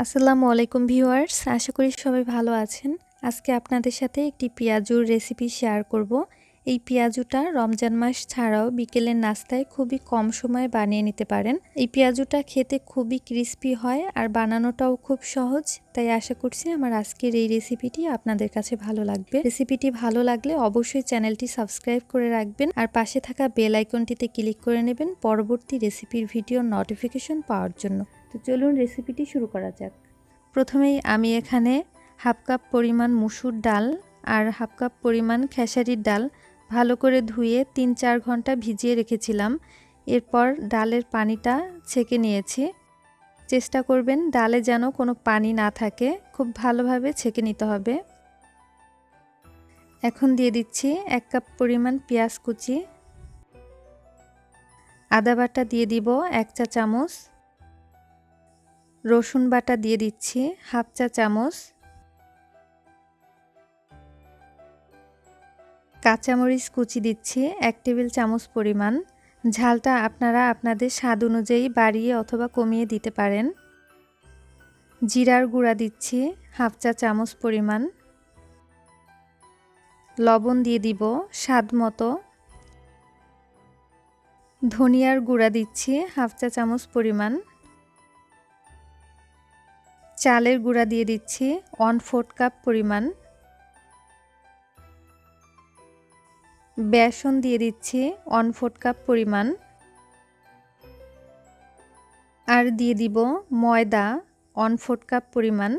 আসসালামু আলাইকুম ভিউয়ার্স, আশা করি সবাই ভালো আছেন। আজকে আপনাদের সাথে একটি পেঁয়াজুর রেসিপি শেয়ার করব। এই পেঁয়াজুটা রমজান মাস ছাড়াও বিকেলের নাস্তায় খুবই কম সময়ে বানিয়ে নিতে পারেন। এই পেঁয়াজুটা খেতে খুবই ক্রিস্পি হয় আর বানানোটাও খুব সহজ। তাই আশা করছি আমার আজকের এই রেসিপিটি আপনাদের কাছে ভালো লাগবে। রেসিপিটি ভালো লাগলে অবশ্যই চ্যানেলটি সাবস্ক্রাইব করে রাখবেন আর পাশে থাকা বেল আইকনটিতে ক্লিক করে নেবেন পরবর্তী রেসিপির ভিডিওর নোটিফিকেশন পাওয়ার জন্য। তো চলুন রেসিপিটি শুরু করা যাক। প্রথমেই আমি এখানে হাফ কাপ পরিমাণ মসুর ডাল আর হাফ কাপ পরিমাণ খেসারির ডাল ভালো করে ধুয়ে ৩-৪ ঘন্টা ভিজিয়ে রেখেছিলাম। এরপর ডালের পানিটা ছেঁকে নিয়েছি। চেষ্টা করবেন ডালে যেন কোনো পানি না থাকে, খুব ভালোভাবে ছেঁকে নিতে হবে। এখন দিয়ে দিচ্ছি ১ কাপ পরিমাণ পেঁয়াজ কুচি, আদা বাটা দিয়ে দিব ১ চা চামচ, রসুন বাটা দিয়ে দিচ্ছি হাফ চা চামচ, কাঁচামরিচ কুচি দিচ্ছি ১ টেবিল চামচ পরিমাণ। ঝালটা আপনারা আপনাদের স্বাদ অনুযায়ী বাড়িয়ে অথবা কমিয়ে দিতে পারেন। জিরার গুঁড়া দিচ্ছি হাফ চা চামচ পরিমাণ, লবণ দিয়ে দিব স্বাদ মতো, ধনিয়ার গুঁড়া দিচ্ছি হাফ চা চামচ পরিমাণ, চালের গুঁড়া দিয়ে দিচ্ছি 1/4 কাপ পরিমাণ, বেসন দিয়ে দিচ্ছি 1/4 কাপ পরিমাণ, আর দিয়ে দিব ময়দা 1/4 কাপ পরিমাণ।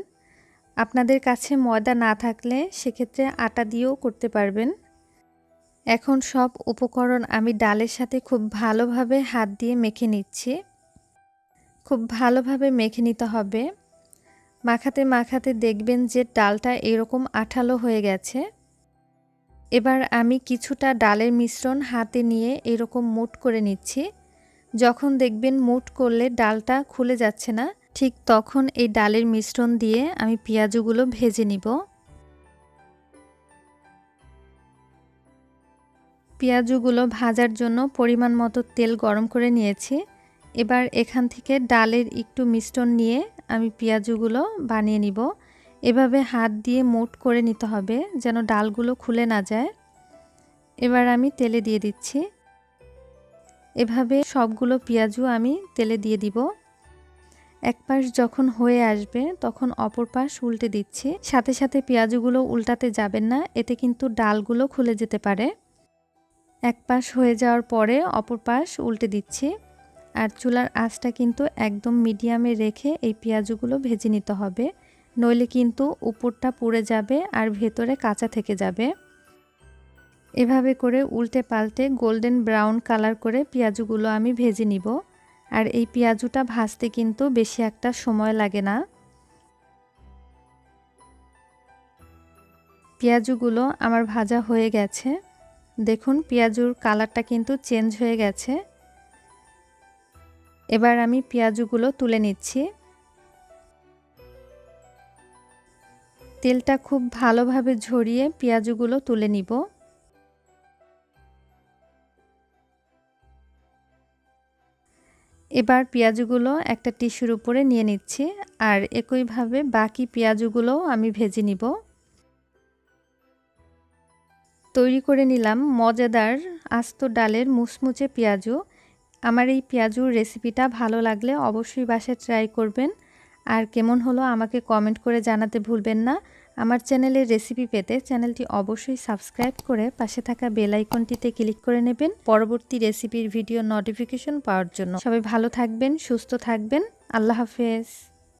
আপনাদের কাছে ময়দা না থাকলে সেক্ষেত্রে আটা দিয়েও করতে পারবেন। এখন সব উপকরণ আমি ডালের সাথে খুব ভালোভাবে হাত দিয়ে মেখে নিচ্ছি। খুব ভালোভাবে মেখে নিতে হবে। মাখাতে মাখাতে দেখবেন যে ডালটা এরকম আঠালো হয়ে গেছে। এবার আমি কিছুটা ডালের মিশ্রণ হাতে নিয়ে এরকম মুঠ করে নিচ্ছি। যখন দেখবেন মুঠ করলে ডালটা খুলে যাচ্ছে না, ঠিক তখন এই ডালের মিশ্রণ দিয়ে আমি পেঁয়াজগুলো ভেজে নিব। পেঁয়াজগুলো ভাজার জন্য পরিমাণ মতো তেল গরম করে নিয়েছি। এবার এখান থেকে ডালের একটু মিশ্রণ নিয়ে আমি পেঁয়াজগুলো বানিয়ে নিব। এভাবে হাত দিয়ে মুঠ করে নিতে হবে যেন ডালগুলো খুলে না যায়। এবার আমি তেলে দিয়ে দিচ্ছি। এভাবে সবগুলো পেঁয়াজু আমি তেলে দিয়ে দিব। এক পাশ যখন হয়ে আসবে তখন অপর পাশ উল্টে দিচ্ছি। সাথে সাথে পেঁয়াজগুলো উল্টাতে যাবেন না, এতে কিন্তু ডালগুলো খুলে যেতে পারে। এক পাশ হয়ে যাওয়ার পরে অপর পাশ উল্টে দিচ্ছি। আর চুলার আঁচটা কিন্তু একদম মিডিয়ামে রেখে এই পেঁয়াজগুলো ভেজে নিতে হবে, নইলে কিন্তু উপরটা পুড়ে যাবে আর ভেতরে কাঁচা থেকে যাবে। এভাবে করে উল্টে পাল্টে গোল্ডেন ব্রাউন কালার করে পেঁয়াজগুলো আমি ভেজে নিব। আর এই পেঁয়াজুটা ভাজতে কিন্তু বেশি একটা সময় লাগে না। পেঁয়াজগুলো আমার ভাজা হয়ে গেছে। দেখুন পেঁয়াজুর কালারটা কিন্তু চেঞ্জ হয়ে গেছে। এবার আমি পেঁয়াজগুলো তুলে নিচ্ছি। তেলটা খুব ভালোভাবে ঝরিয়ে পেঁয়াজগুলো তুলে নিব। এবার পেঁয়াজগুলো একটা টিস্যুর উপরে নিয়ে নিচ্ছি আর একইভাবে বাকি পেঁয়াজগুলোও আমি ভেজে নিব। তৈরি করে নিলাম মজাদার আস্ত ডালের মুচমুচে পেঁয়াজু। আমার এই পেঁয়াজুর রেসিপিটা ভালো লাগলে অবশ্যই বাসায় ট্রাই করবেন। আর কেমন হলো আমাকে কমেন্ট করে জানাতে ভুলবেন না। আমার চ্যানেলের রেসিপি পেতে চ্যানেলটি অবশ্যই সাবস্ক্রাইব করে পাশে থাকা বেল আইকনটিতে ক্লিক করে নেবেন পরবর্তী রেসিপির ভিডিও নোটিফিকেশন পাওয়ার জন্য। সবাই ভালো থাকবেন, সুস্থ থাকবেন। আল্লাহ হাফেজ।